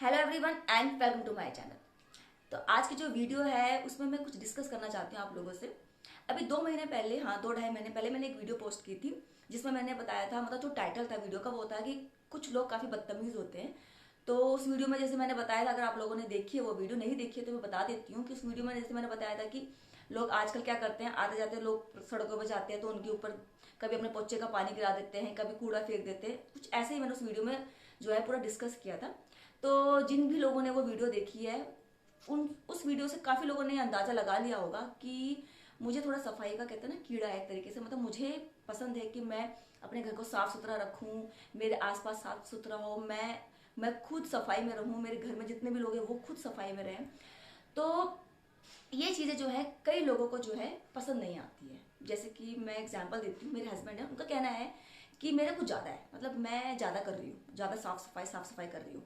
Hello everyone and welcome to my channel. तो आज की जो वीडियो है उसमें मैं कुछ डिस्कस करना चाहती हूँ आप लोगों से। अभी 2 महीने पहले, हाँ 2 ढाई महीने पहले मैंने एक वीडियो पोस्ट की थी जिसमें मैंने बताया था, मतलब जो टाइटल था वीडियो का वो था कि कुछ लोग काफ़ी बदतमीज़ होते हैं। तो उस वीडियो में जैसे मैंने बताया था, अगर आप लोगों ने देखी है वो वीडियो, नहीं देखी है तो मैं बता देती हूँ कि उस वीडियो में जैसे मैंने बताया था कि लोग आजकल क्या करते हैं, आते जाते लोग सड़कों पर जाते हैं तो उनके ऊपर कभी अपने पोछे का पानी गिरा देते हैं, कभी कूड़ा फेंक देते हैं, कुछ ऐसे ही मैंने उस वीडियो में जो है पूरा डिस्कस किया था। तो जिन भी लोगों ने वो वीडियो देखी है उन उस वीडियो से काफ़ी लोगों ने अंदाज़ा लगा लिया होगा कि मुझे थोड़ा सफाई का, कहते हैं ना, कीड़ा है एक तरीके से। मतलब मुझे पसंद है कि मैं अपने घर को साफ सुथरा रखूं, मेरे आसपास साफ सुथरा हो, मैं खुद सफाई में रहूं, मेरे घर में जितने भी लोग हैं वो खुद सफाई में रहें। तो ये चीज़ें जो है कई लोगों को जो है पसंद नहीं आती है। जैसे कि मैं एग्जांपल देती हूँ, मेरे हस्बैंड है, उनका कहना है कि मेरा कुछ ज़्यादा है, मतलब मैं ज़्यादा कर रही हूँ, ज़्यादा साफ सफाई कर रही हूँ।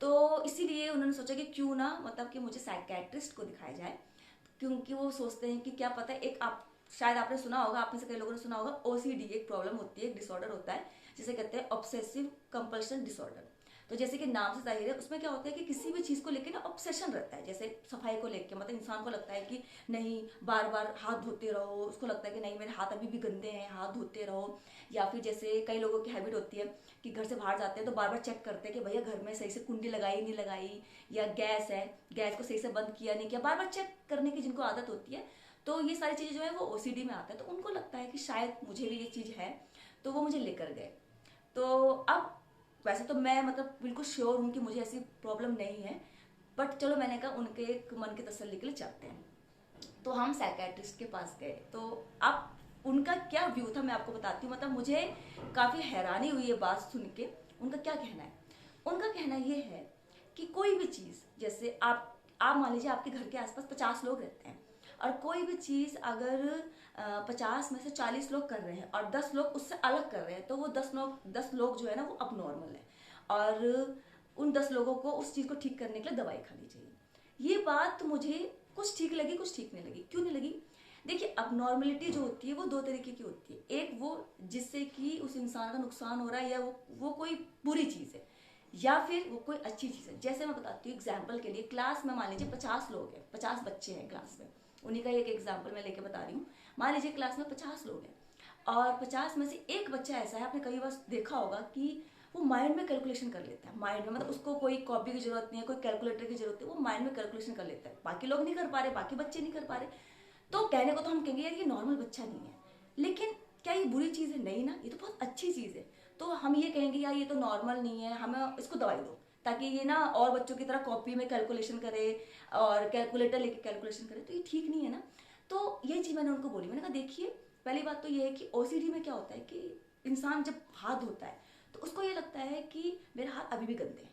तो इसीलिए उन्होंने सोचा कि क्यों ना, मतलब कि मुझे साइकेट्रिस्ट को दिखाया जाए, क्योंकि वो सोचते हैं कि क्या पता है, एक आप शायद आपने सुना होगा, आप में से कई लोगों ने सुना होगा, ओसीडी एक प्रॉब्लम होती है, एक डिसऑर्डर होता है जिसे कहते हैं ऑब्सेसिव कंपल्शन डिसऑर्डर। तो जैसे कि नाम से जाहिर है, उसमें क्या होता है कि किसी भी चीज़ को लेकर ना ऑब्सेशन रहता है। जैसे सफाई को लेकर, मतलब इंसान को लगता है कि नहीं, बार बार हाथ धोते रहो, उसको लगता है कि नहीं मेरे हाथ अभी भी गंदे हैं, हाथ धोते रहो। या फिर जैसे कई लोगों की हैबिट होती है कि घर से बाहर जाते हैं तो बार बार चेक करते हैं कि भैया घर में सही से कुंडी लगाई नहीं लगाई, या गैस है, गैस को सही से बंद किया नहीं किया, बार बार चेक करने की जिनको आदत होती है। तो ये सारी चीज़ें जो है वो ओसीडी में आता है, तो उनको लगता है कि शायद मुझे भी ये चीज़ है, तो वो मुझे लेकर गए। तो अब वैसे तो मैं मतलब बिल्कुल श्योर हूँ कि मुझे ऐसी प्रॉब्लम नहीं है, बट चलो मैंने कहा उनके एक मन की तसल्ली के लिए चलते हैं। तो हम साइकेट्रिस्ट के पास गए। तो अब उनका क्या व्यू था मैं आपको बताती हूँ। मतलब मुझे काफ़ी हैरानी हुई ये बात सुन के। उनका क्या कहना है, उनका कहना ये है कि कोई भी चीज़, जैसे आप मान लीजिए आपके घर के आसपास 50 लोग रहते हैं, और कोई भी चीज़ अगर 50 में से 40 लोग कर रहे हैं और 10 लोग उससे अलग कर रहे हैं, तो वो 10 लोग जो है ना वो अब नॉर्मल है, और उन 10 लोगों को उस चीज़ को ठीक करने के लिए दवाई खानी चाहिए। ये बात मुझे कुछ ठीक लगी, कुछ ठीक नहीं लगी। क्यों नहीं लगी? देखिए, अब नॉर्मलिटी जो होती है वो दो तरीके की होती है। एक वो जिससे कि उस इंसान का नुकसान हो रहा है, या वो कोई बुरी चीज़ है, या फिर वो कोई अच्छी चीज़ है। जैसे मैं बताती हूँ एग्जाम्पल के लिए, क्लास में मान लीजिए 50 लोग हैं, 50 बच्चे हैं क्लास में, उन्हीं का एक एग्जाम्पल मैं लेके बता रही हूँ। मान लीजिए क्लास में 50 लोग हैं, और 50 में से एक बच्चा ऐसा है, आपने कई बार देखा होगा कि वो माइंड में कैलकुलेशन कर लेता है। माइंड में मतलब उसको कोई कॉपी की जरूरत नहीं है, कोई कैलकुलेटर की जरूरत है, वो माइंड में कैलकुलेशन कर लेता है। बाकी लोग नहीं कर पा रहे, बाकी बच्चे नहीं कर पा रहे। तो कहने को तो हम कहेंगे यार ये नॉर्मल बच्चा नहीं है, लेकिन क्या ये बुरी चीज़ है? नहीं ना, ये तो बहुत अच्छी चीज़ है। तो हम ये कहेंगे यार ये तो नॉर्मल नहीं है, हमें इसको दवाई दो ताकि ये ना और बच्चों की तरह कॉपी में कैलकुलेशन करे और कैलकुलेटर लेके कैलकुलेशन करे, तो ये ठीक नहीं है ना। तो ये चीज़ मैंने उनको बोली। मैंने कहा देखिए, पहली बात तो ये है कि ओसीडी में क्या होता है कि इंसान जब हाथ धोता है तो उसको ये लगता है कि मेरे हाथ अभी भी गंदे हैं,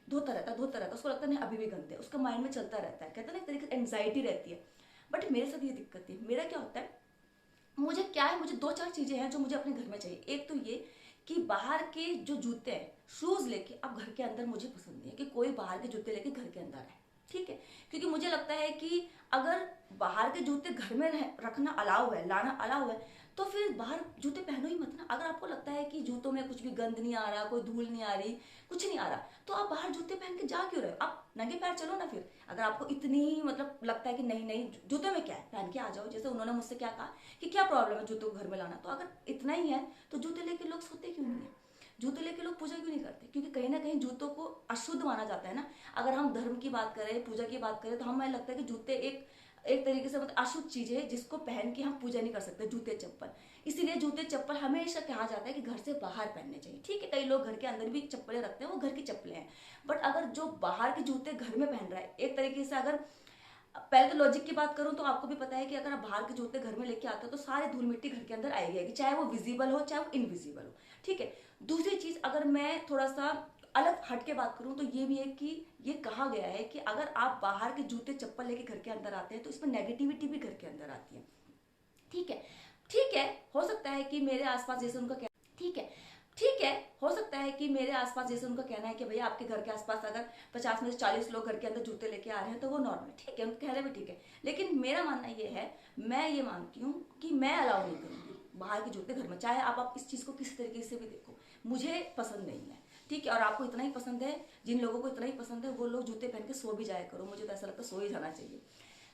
धोता रहता, उसको लगता है नहीं अभी भी गंदे, उसका माइंड में चलता रहता है, कहते हैं ना एक तरीके से एंग्जाइटी रहती है। बट मेरे साथ ये दिक्कत है। मेरा क्या होता है, मुझे क्या है, मुझे दो चार चीजें हैं जो मुझे अपने घर में चाहिए। एक तो ये कि बाहर के जो जूते हैं, शूज लेके अब घर के अंदर मुझे पसंद नहीं है कि कोई बाहर के जूते लेके घर के अंदर आए, ठीक है। क्योंकि मुझे लगता है कि अगर बाहर के जूते घर में रखना अलाउ है, लाना अलाउ है, तो फिर बाहर जूते पहनो ही मत ना। अगर आपको लगता है कि जूतों में कुछ भी गंद नहीं आ रहा, कोई धूल नहीं आ रही, कुछ नहीं आ रहा, तो आप बाहर जूते पहन के जा क्यों रहे हो? आप नंगे पैर चलो ना फिर। अगर आपको इतनी मतलब लगता है कि नहीं नहीं जूते में क्या है, पहन के आ जाओ। जैसे उन्होंने मुझसे क्या कहा कि क्या प्रॉब्लम है जूतों को घर में लाना, तो अगर इतना ही है तो जूते लेके लोग सोते क्यों नहीं है? जूते लेके लोग पूजा क्यों नहीं करते? क्योंकि कहीं ना कहीं जूतों को अशुद्ध माना जाता है ना। अगर हम धर्म की बात करें, पूजा की बात करें, तो हमें लगता है कि जूते एक एक तरीके से मतलब अशुद्ध चीज है जिसको पहन के हम पूजा नहीं कर सकते, जूते चप्पल। इसीलिए जूते चप्पल हमेशा कहा जाता है कि घर से बाहर पहनने चाहिए। ठीक है, कई लोग घर के अंदर भी चप्पलें रखते हैं, वो घर की चप्पलें हैं। बट अगर जो बाहर के जूते घर में पहन रहा है, एक तरीके से अगर पहले तो लॉजिक की बात करूं तो आपको भी पता है कि अगर आप बाहर के जूते घर में लेके आते हो तो सारे धूल मिट्टी घर के अंदर आएगी आएगी, चाहे वो विजिबल हो चाहे वो इनविजिबल हो, ठीक है। दूसरी चीज, अगर मैं थोड़ा सा अलग हट के बात करूं तो ये भी है कि ये कहा गया है कि अगर आप बाहर के जूते चप्पल लेके घर के अंदर आते हैं तो इसमें नेगेटिविटी भी घर के अंदर आती है, ठीक है। ठीक है, हो सकता है कि मेरे आसपास जैसे उनका, ठीक है, ठीक है, हो सकता है कि मेरे आसपास जैसे उनका कहना है कि भैया आपके घर के आसपास अगर 50 में से 40 लोग घर के अंदर जूते लेके आ रहे हैं तो वो नॉर्मल, ठीक है, उनका कहना भी ठीक है। लेकिन मेरा मानना ये है, मैं ये मानती हूँ कि मैं अलाउ नहीं करूंगी बाहर के जूते घर में, चाहे आप इस चीज को किस तरीके से भी देखो, मुझे पसंद नहीं है। ठीक है। और आपको इतना ही पसंद है, जिन लोगों को इतना ही पसंद है वो लोग जूते पहन के सो भी जाया करो, मुझे तो ऐसा लगता है सो ही जाना चाहिए।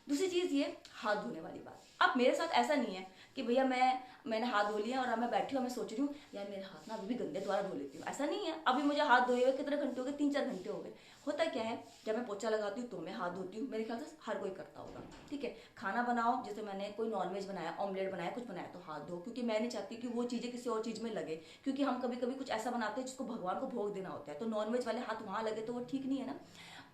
दूसरी चीज ये हाथ धोने वाली बात। अब मेरे साथ ऐसा नहीं है कि भैया मैंने हाथ धो लिया और अब मैं बैठी हूँ, मैं सोच रही हूँ यार मेरे हाथ ना अभी भी गंदे, दोबारा धो लेती हूँ। ऐसा नहीं है। अभी मुझे हाथ धोए हुए कितने घंटे हो गए, 3-4 घंटे हो गए। होता क्या है, जब मैं पोछा लगाती हूँ तो मैं हाथ धोती हूँ, मेरे ख्याल से हर कोई करता होगा, ठीक है। खाना बनाओ, जैसे मैंने कोई नॉनवेज बनाया, ऑमलेट बनाया, कुछ बनाया तो हाथ धो, क्योंकि मैं नहीं चाहती कि वो चीज़ें किसी और चीज़ में लगे, क्योंकि हम कभी कभी कुछ ऐसा बनाते हैं जिसको भगवान को भोग देना होता है, तो नॉनवेज वाले हाथ वहाँ लगे तो वो ठीक नहीं है ना।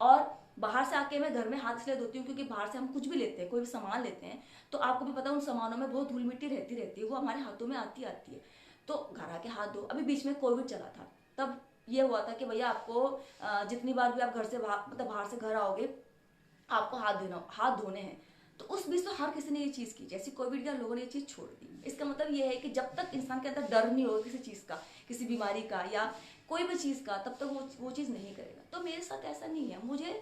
और बाहर से आके मैं घर में हाथ इसलिए धोती हूँ क्योंकि बाहर से हम कुछ भी लेते हैं, कोई भी सामान लेते हैं, तो आपको भी पता है उन सामानों में बहुत धूल मिट्टी रहती है, वो हमारे हाथों में आती है। तो घर आके हाथ धो। अभी बीच में कोविड चला था, तब ये हुआ था कि भैया आपको जितनी बार भी आप घर से मतलब बाहर से घर आओगे, आपको हाथ धोने हैं। तो उस बीच तो हर किसी ने ये चीज की, जैसे कोविड का लोगों ने ये चीज छोड़ दी। इसका मतलब ये है कि जब तक इंसान के अंदर डर नहीं होगा किसी चीज का, किसी बीमारी का या कोई भी चीज का, तब तक वो चीज नहीं करेगा। तो मेरे साथ ऐसा नहीं है।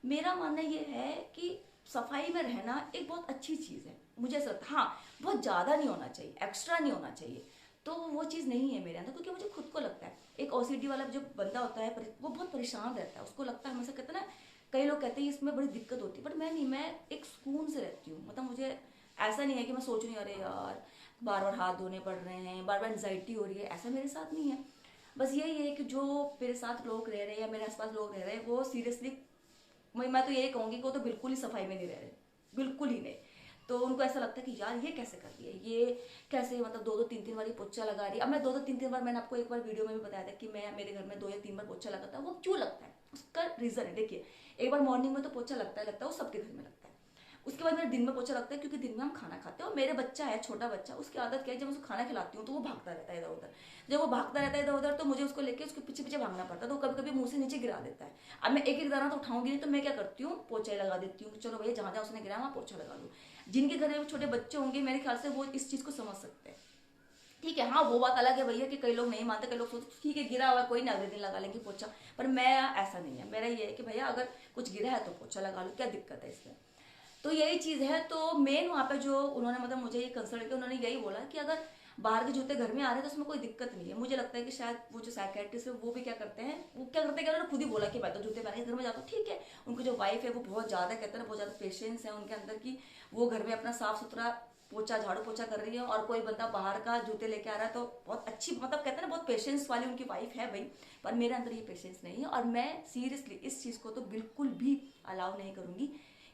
मेरा मानना ये है कि सफाई में रहना एक बहुत अच्छी चीज है, मुझे ऐसा लगता है। हाँ, बहुत ज्यादा नहीं होना चाहिए, एक्स्ट्रा नहीं होना चाहिए, तो वो चीज़ नहीं है मेरे अंदर, क्योंकि मुझे खुद को लगता है एक ओसीडी वाला जो बंदा होता है वो बहुत परेशान रहता है, उसको लगता है हमेशा, कहते हैं ना, कई लोग कहते हैं इसमें बड़ी दिक्कत होती है, बट मैं नहीं, मैं एक सुकून से रहती हूँ। मतलब मुझे ऐसा नहीं है कि मैं सोच रही हूँ अरे यार बार बार हाथ धोने पड़ रहे हैं, बार बार एंजाइटी हो रही है, ऐसा मेरे साथ नहीं है। बस यही है कि जो मेरे साथ लोग रह रहे हैं या मेरे आसपास लोग रह रहे हैं वो सीरियसली, मैं तो यही कहूंगी कि वो तो बिल्कुल ही सफाई में नहीं रह रहे, बिल्कुल ही नहीं। तो उनको ऐसा लगता है कि यार ये कैसे कर रही है, ये कैसे, मतलब 2-2 3-3 बार पोछा लगा रही है। अब मैं 2-2 3-3 बार, मैंने आपको एक बार वीडियो में भी बताया था कि मैं मेरे घर में 2 या 3 बार पोछा लगाता है। वो क्यों लगता है, उसका रीजन है। देखिए, एक बार मॉर्निंग में तो पोछा लगता है, वो सबके घर में लगता है। उसके बाद मेरे दिन में पोछा लगता है, क्योंकि दिन में हम खाना खाते हैं और मेरे बच्चा है, छोटा बच्चा, उसकी आदत क्या है, जब उसको खाना खिलाती हूँ तो वो भागता रहता है इधर उधर। जब वो भागता रहता है इधर उधर तो मुझे उसको लेके उसके पीछे पीछे भागना पड़ता है, तो कभी कभी मुंह से नीचे गिरा देता है। अब मैं एक एक दाना तो उठाऊंगी नहीं, तो मैं क्या करती हूँ, पोछा लगा देती हूँ, चलो भैया जहां जहां उसने गिरा वहां पोछा लगा दो। जिनके घर में छोटे बच्चे होंगे मेरे ख्याल से वो इस चीज को समझ सकते हैं, ठीक है। हाँ, वो बात अलग है भैया कि कई लोग नहीं मानते, कई लोग सोचते ठीक है गिरा हुआ कोई ना, अगले दिन लगा लेंगे पोछा, पर मैं ऐसा नहीं है। मेरा ये है कि भैया अगर कुछ गिरा है तो पोछा लगा लो, क्या दिक्कत है इसमें। तो यही चीज है। तो मेन वहां पे जो उन्होंने मतलब मुझे ये कंसल्ट किया, उन्होंने यही बोला कि अगर बाहर के जूते घर में आ रहे हैं तो उसमें कोई दिक्कत नहीं है। मुझे लगता है कि शायद वो जो साइकेट्रिस्ट है वो भी क्या करते हैं कि उन्होंने खुद ही बोला कि मैं तो जूते पहन के घर में जाता हूँ, ठीक है। उनको जो वाइफ है वो बहुत ज्यादा, कहते हैं ना, बहुत ज्यादा पेशेंस है उनके अंदर की, वो घर में अपना साफ सुथरा पोछा झाड़ू पोछा कर रही है, और कोई बंदा बाहर का जूते लेके आ रहा है तो बहुत अच्छी, मतलब कहते हैं ना, बहुत पेशेंस वाली उनकी वाइफ है भाई। पर मेरे अंदर ये पेशेंस नहीं है, और मैं सीरियसली इस चीज को तो बिल्कुल भी अलाउ नहीं करूंगी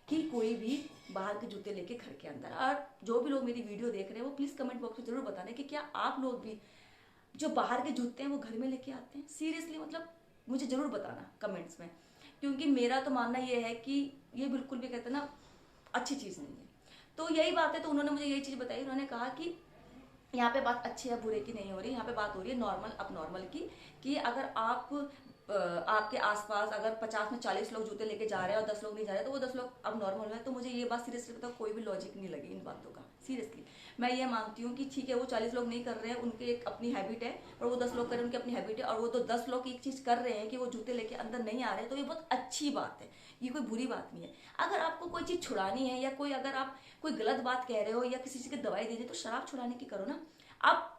कि कोई भी बाहर के जूते लेके घर के अंदर। और जो भी लोग मेरी वीडियो देख रहे हैं वो प्लीज कमेंट बॉक्स में जरूर बताना कि क्या आप लोग भी जो बाहर के जूते हैं वो घर में लेके आते हैं। सीरियसली मतलब मुझे जरूर बताना कमेंट्स में, क्योंकि मेरा तो मानना ये है कि ये बिल्कुल भी, कहते हैं ना, अच्छी चीज नहीं है। तो यही बात है। तो उन्होंने मुझे यही चीज बताई, उन्होंने कहा कि यहाँ पे बात अच्छे या बुरे की नहीं हो रही, यहाँ पे बात हो रही है नॉर्मल अब नॉर्मल की, कि अगर आपके आसपास अगर 50 में 40 लोग जूते लेके जा रहे हैं और 10 लोग नहीं जा रहे, तो वो 10 लोग अब नॉर्मल है। तो मुझे ये बात सीरियसली बताओ, कोई भी लॉजिक नहीं लगी इन बातों का। सीरियसली मैं ये मानती हूँ कि ठीक है वो 40 लोग नहीं कर रहे हैं, उनकी एक अपनी हैबिट है, और वो 10 लोग कर रहे हैं, उनकी अपनी हैबिट है, और वो तो 10 लोग एक चीज कर रहे हैं कि वो जूते लेके अंदर नहीं आ रहे, तो ये बहुत अच्छी बात है, ये कोई बुरी बात नहीं है। अगर आपको कोई चीज छुड़ानी है, या कोई अगर आप कोई गलत बात कह रहे हो या किसी चीज की दवाई दे रही, तो शराब छुड़ाने की करो ना। आप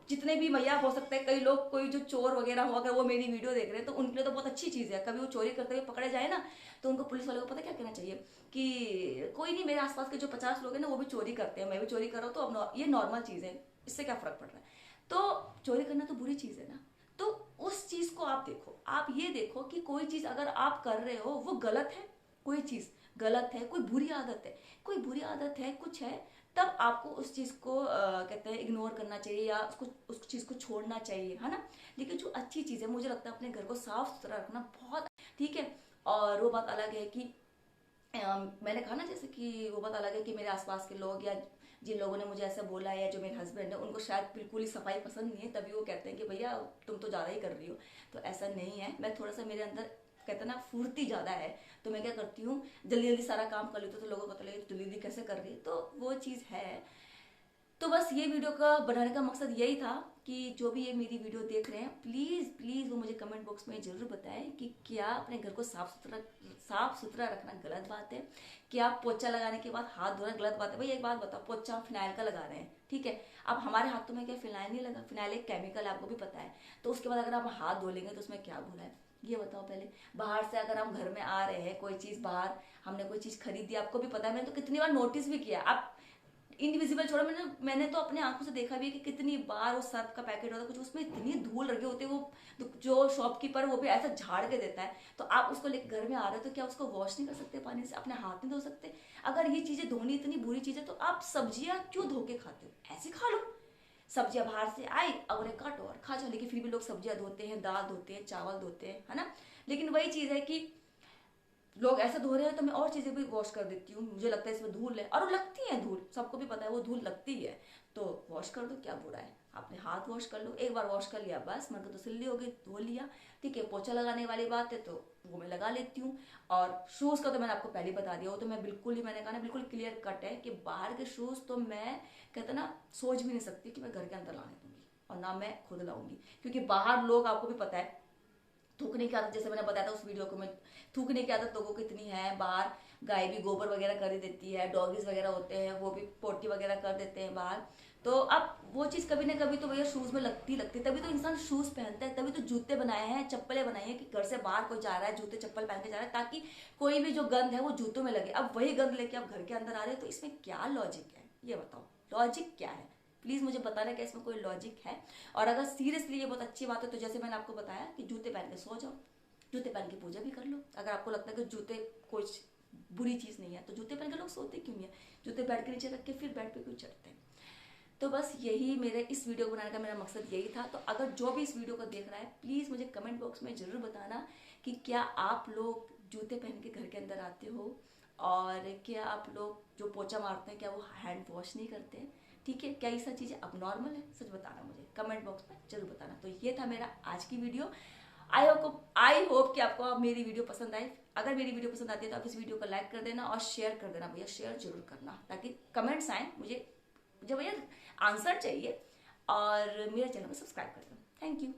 जितने भी भैया हो सकते हैं, कई लोग, कोई जो चोर वगैरह हो, अगर वो मेरी वीडियो देख रहे हैं तो उनके लिए तो बहुत अच्छी चीज है, कभी वो चोरी करते हुए पकड़े जाए ना, तो उनको पुलिस वालों को पता क्या कहना चाहिए कि कोई नहीं, मेरे आसपास के जो 50 लोग हैं ना वो भी चोरी करते हैं, मैं भी चोरी कर रहा हूँ, तो अब ये नॉर्मल चीज है, इससे क्या फर्क पड़ रहा है। तो चोरी करना तो बुरी चीज है ना। तो उस चीज को आप देखो, आप ये देखो कि कोई चीज अगर आप कर रहे हो वो गलत है, कोई चीज गलत है, कोई बुरी आदत है, कोई बुरी आदत है, कुछ है, तब आपको उस चीज को कहते हैं इग्नोर करना चाहिए, या उसको उस चीज को छोड़ना चाहिए, है ना। लेकिन जो अच्छी चीज है, मुझे लगता है अपने घर को साफ सुथरा रखना बहुत ठीक है। और वो बात अलग है कि मैंने कहा ना, जैसे कि वो बात अलग है कि मेरे आसपास के लोग या जिन लोगों ने मुझे ऐसा बोला है, या जो मेरे हस्बैंड है, उनको शायद बिल्कुल ही सफाई पसंद नहीं है, तभी वो कहते हैं कि भैया तुम तो ज्यादा ही कर रही हो। तो ऐसा नहीं है, मैं थोड़ा सा, मेरे अंदर कहते हैं ना फुर्ती ज्यादा है, तो मैं क्या करती हूँ, जल्दी जल्दी सारा काम कर लेती हूँ, तो लोगों को पता लगे जल्दी जल्दी कैसे कर रही है, तो वो चीज है। तो बस ये वीडियो का बनाने का मकसद यही था कि जो भी ये मेरी वीडियो देख रहे हैं प्लीज़ वो मुझे कमेंट बॉक्स में ज़रूर बताएं कि क्या अपने घर को साफ सुथरा रखना गलत बात है, क्या पोछा लगाने के बाद हाथ धोना गलत बात है। भाई एक बात बताओ, पोछा फिनाइल का लगा रहे हैं, ठीक है, अब हमारे हाथों में क्या फिनाइल नहीं लगा? फिनाइल एक केमिकल है, आपको भी पता है। तो उसके बाद अगर आप हाथ धो लेंगे तो उसमें क्या बुरा है, ये बताओ पहले। बाहर से अगर हम घर में आ रहे हैं, कोई चीज़ बाहर हमने कोई चीज़ खरीदी, आपको भी पता है, मैंने तो कितनी बार नोटिस भी किया। आप इनविजिबल छोड़ो, मैंने तो अपने आंखों से देखा भी है कि कितनी बार वो सर्फ का पैकेट होता है, कुछ उसमें इतनी धूल लगे होते हैं, वो जो शॉपकीपर वो भी ऐसा झाड़ के देता है। तो आप उसको लेकर घर में आ रहे हो तो क्या उसको वॉश नहीं कर सकते पानी से, अपने हाथ नहीं धो सकते? अगर ये चीजें धोनी इतनी बुरी चीज है तो आप सब्जियां क्यों धो के खाते हो? ऐसे खा लो। सब्जियां बाहर से आई और उन्हें काटो और खा जाओ, लेकिन फिर भी लोग सब्जियां धोते हैं, दाल धोते हैं, चावल धोते हैं, है ना। लेकिन वही चीज है कि लोग ऐसा धो रहे हैं तो मैं और चीजें भी वॉश कर देती हूँ, मुझे लगता है इसमें धूल है, और वो लगती है धूल, सबको भी पता है वो धूल लगती है, तो वॉश कर दो, क्या बुरा है? आपने हाथ वॉश कर लो, एक बार वॉश कर लिया बस, मन को तसल्ली हो गई, धो लिया, ठीक है। पोछा लगाने वाली बात है तो वो मैं लगा लेती हूँ। और शूज का तो मैंने आपको पहले बता दिया, वो तो मैं बिल्कुल ही, मैंने कहा ना, बिल्कुल क्लियर कट है कि बाहर के शूज तो मैं कहते ना सोच भी नहीं सकती कि मैं घर के अंदर लाने दूंगी, और ना मैं खुद लाऊंगी, क्योंकि बाहर लोग, आपको भी पता है, थूकने की आदत, जैसे मैंने बताया था उस वीडियो को में, थूकने की आदत लोगों की इतनी है। बाहर गाय भी गोबर वगैरह कर ही देती है, डॉगीज वगैरह होते हैं वो भी पोटी वगैरह कर देते हैं बाहर। तो अब वो चीज़ कभी ना कभी तो भैया शूज़ में लगती, तभी तो इंसान शूज़ पहनता है, तभी तो जूते बनाए हैं, चप्पलें बनाई हैं कि घर से बाहर कोई जा रहा है जूते चप्पल पहन के जा रहा है, ताकि कोई भी जो गंद है वो जूतों में लगे। अब वही गंद लेके आप घर के अंदर आ रहे हो, तो इसमें क्या लॉजिक है, ये बताओ, लॉजिक क्या है? प्लीज मुझे बताना कि इसमें कोई लॉजिक है। और अगर सीरियसली ये बहुत अच्छी बात है तो जैसे मैंने आपको बताया कि जूते पहन के सो जाओ, जूते पहन के पूजा भी कर लो। अगर आपको लगता है कि जूते कुछ बुरी चीज नहीं है तो जूते पहन के लोग सोते क्यों नहीं है? जूते बेड के नीचे रख के फिर बेड पे क्यों चढ़ते हैं? तो बस यही मेरे इस वीडियो को बनाने का मेरा मकसद यही था। तो अगर जो भी इस वीडियो को देख रहा है प्लीज मुझे कमेंट बॉक्स में जरूर बताना कि क्या आप लोग जूते पहन के घर के अंदर आते हो, और क्या आप लोग जो पोछा मारते हैं क्या वो हैंड वॉश नहीं करते हैं? ठीक है, क्या ये सब चीज़ें अब नॉर्मल है? सच बताना मुझे कमेंट बॉक्स में जरूर बताना। तो ये था मेरा आज की वीडियो। आई होप कि आपको मेरी वीडियो पसंद आई। अगर मेरी वीडियो पसंद आती है तो आप इस वीडियो को लाइक कर देना और शेयर कर देना भैया, शेयर जरूर करना, ताकि कमेंट्स आए मुझे भैया आंसर चाहिए, और मेरे चैनल को सब्सक्राइब कर देना। Thank you.